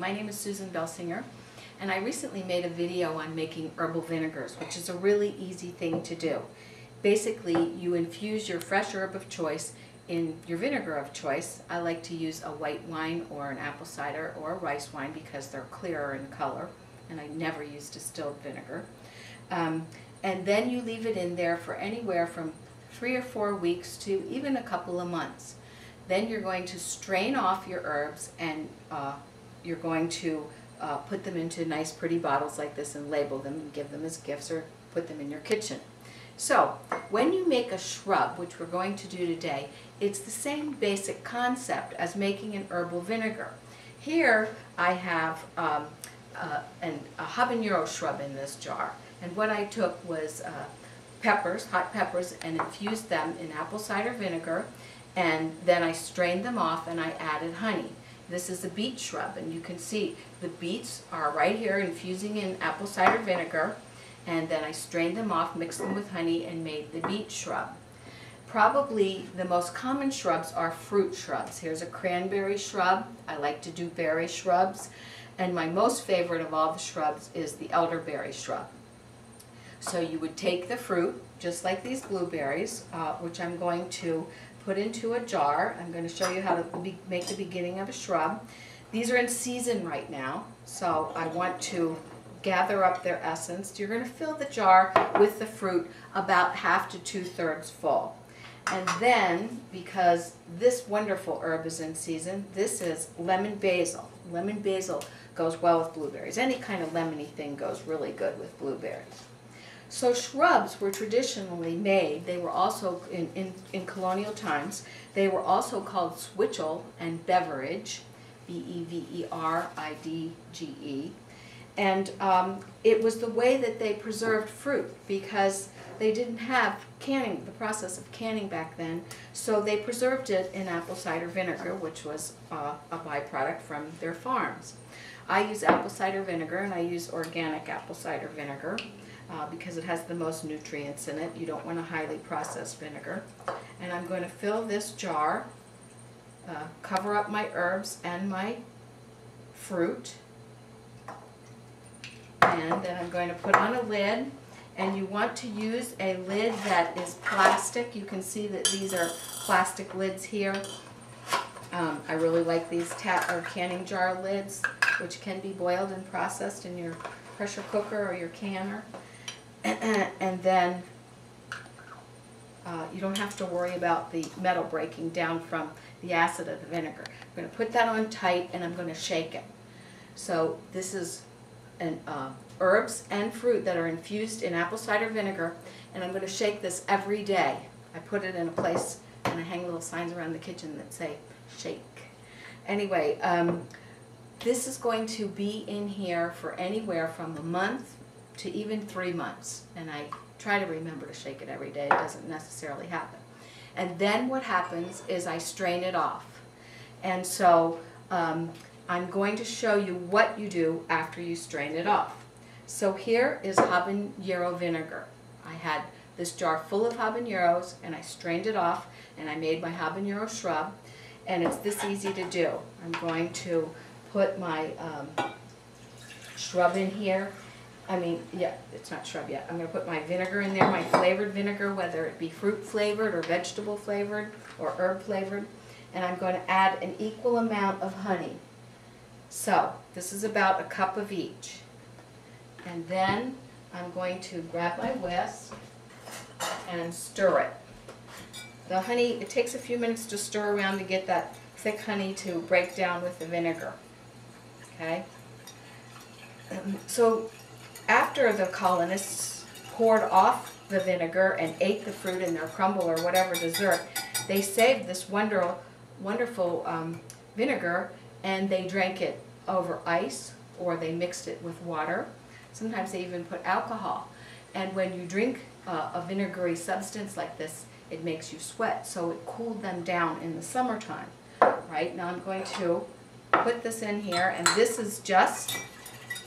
My name is Susan Belsinger, and I recently made a video on making herbal vinegars, which is a really easy thing to do. Basically, you infuse your fresh herb of choice in your vinegar of choice. I like to use a white wine or an apple cider or a rice wine because they're clearer in color, and I never use distilled vinegar. And then you leave it in there for anywhere from 3 or 4 weeks to even a couple of months. Then you're going to strain off your herbs, and you're going to put them into nice pretty bottles like this and label them and give them as gifts or put them in your kitchen. So when you make a shrub, which we're going to do today, it's the same basic concept as making an herbal vinegar. Here I have a habanero shrub in this jar, and what I took was peppers, hot peppers, and infused them in apple cider vinegar, and then I strained them off and I added honey. This is a beet shrub, and you can see the beets are right here infusing in apple cider vinegar, and then I strained them off, mixed them with honey, and made the beet shrub. Probably the most common shrubs are fruit shrubs. Here's a cranberry shrub. I like to do berry shrubs, and my most favorite of all the shrubs is the elderberry shrub. So you would take the fruit, just like these blueberries, which I'm going to put into a jar. I'm going to show you how to make the beginning of a shrub. These are in season right now, so I want to gather up their essence. You're going to fill the jar with the fruit about 1/2 to 2/3 full. And then, because this wonderful herb is in season, this is lemon basil. Lemon basil goes well with blueberries. Any kind of lemony thing goes really good with blueberries. So shrubs were traditionally made, they were also, in colonial times, they were also called switchel and beverage, B-E-V-E-R-I-D-G-E. And it was the way that they preserved fruit, because they didn't have canning, the process of canning back then, so they preserved it in apple cider vinegar, which was a byproduct from their farms. I use apple cider vinegar, and I use organic apple cider vinegar, because it has the most nutrients in it. You don't want a highly processed vinegar. And I'm going to fill this jar, cover up my herbs and my fruit, and then I'm going to put on a lid. And you want to use a lid that is plastic. You can see that these are plastic lids here. I really like these canning jar lids, which can be boiled and processed in your pressure cooker or your canner. And then you don't have to worry about the metal breaking down from the acid of the vinegar. I'm going to put that on tight, and I'm going to shake it. So this is herbs and fruit that are infused in apple cider vinegar, and I'm going to shake this every day. I put it in a place, and I hang little signs around the kitchen that say shake. Anyway, this is going to be in here for anywhere from a month to even 3 months, and I try to remember to shake it every day. It doesn't necessarily happen. And then what happens is I strain it off. And so I'm going to show you what you do after you strain it off. So here is habanero vinegar. I had this jar full of habaneros, and I strained it off, and I made my habanero shrub, and it's this easy to do. I'm going to put my shrub in here. It's not shrub yet. I'm going to put my vinegar in there, my flavored vinegar, whether it be fruit flavored or vegetable flavored or herb flavored, and I'm going to add an equal amount of honey. So this is about 1 cup of each. And then I'm going to grab my whisk and stir it. The honey, it takes a few minutes to stir around to get that thick honey to break down with the vinegar. Okay? So after the colonists poured off the vinegar and ate the fruit in their crumble or whatever dessert, they saved this wonderful vinegar, and they drank it over ice, or they mixed it with water. Sometimes they even put alcohol. And when you drink a vinegary substance like this, it makes you sweat, so it cooled them down in the summertime. Right, now I'm going to put this in here, and this is just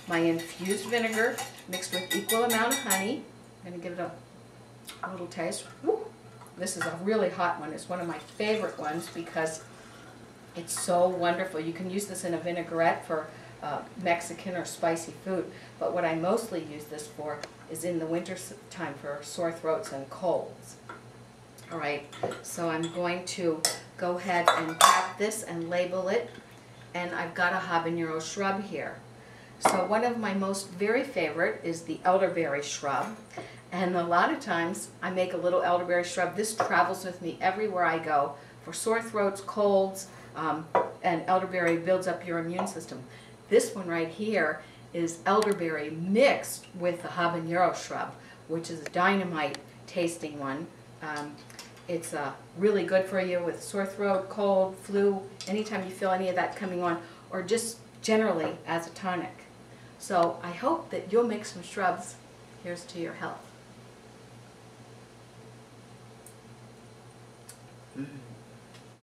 my infused vinegar mixed with equal amount of honey. I'm going to give it a little taste. Woo. This is a really hot one. It's one of my favorite ones because it's so wonderful. You can use this in a vinaigrette for Mexican or spicy food. But what I mostly use this for is in the winter time for sore throats and colds. All right, so I'm going to go ahead and cap this and label it. And I've got a habanero shrub here. So one of my very favorite is the elderberry shrub. And a lot of times I make a little elderberry shrub. This travels with me everywhere I go for sore throats, colds, and elderberry builds up your immune system. This one right here is elderberry mixed with the habanero shrub, which is a dynamite tasting one. It's really good for you with sore throat, cold, flu, anytime you feel any of that coming on, or just generally as a tonic. So I hope that you'll make some shrubs. Here's to your health.